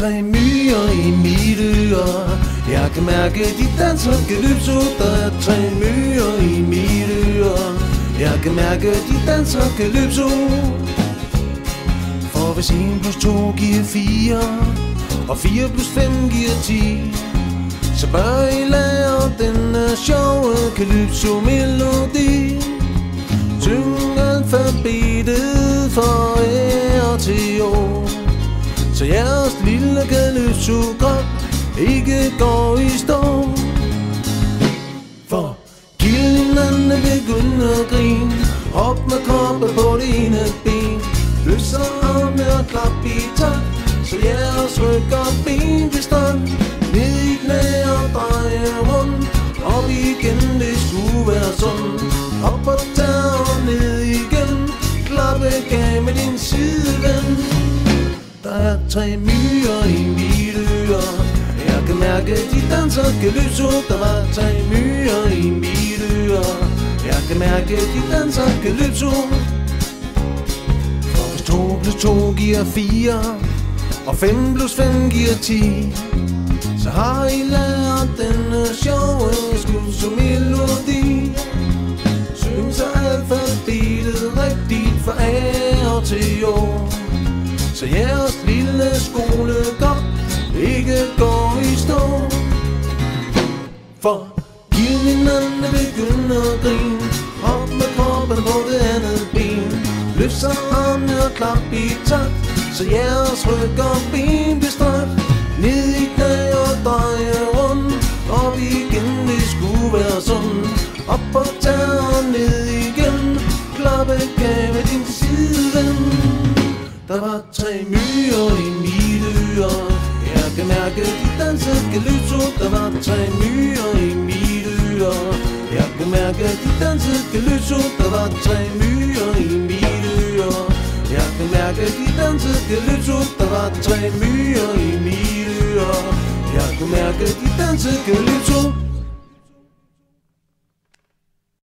tre myrer i mit øre. Jeg kan mærke, de danser calypso. Der er tre myrer i mit øre. Jeg kan mærke, de danser calypso. For hvis 1 plus 2 giver 4, og 4 plus 5 giver 10, så bør I lære denne sjove calypso-melodi. Syng alfabetet fra A til Å, så jeres lille calypso-krop ikke går i stå. For gildene begynder at grine, op med kroppen på det ene ben. Løser arme og klap i takt, så jeres ryg og ben bliver strømt. Ned i knæ og dreje rundt, op igen, det skulle være sådan. Op og tag og ned igen, klappe af med din sideven. Der er tre myrer i mit øre. Jeg kan mærke, de danser calypso. Der var tre myrer i mit øre. Jeg kan mærke, de danser calypso. For hvis 2 plus 2 giver 4, og 5 plus 5 giver 10, så har I lært denne sjove calypso-melodi. Syng så alfabetet rigtigt fra A til Å, så jeres lille skolegård ikke går i stå. For gildningerne begynder at grine, op med kroppen på det andet ben. Løft så armene og klap i takt, så jeres ryg og ben bliver strakt. Ned i knæ og dreje rundt, op igen, det skulle være sådan. Op og tag og ned igen, klappe af med din sideven. Der var tre myrer i mit øre. Jeg kan mærke, de danser calypso. Der var tre myrer i mit øre. Jeg kan mærke, de danser calypso. Der var tre myrer i mit øre. Jeg kan mærke, de danser calypso. Der var tre myrer i mit øre. Jeg kan mærke, de danser calypso.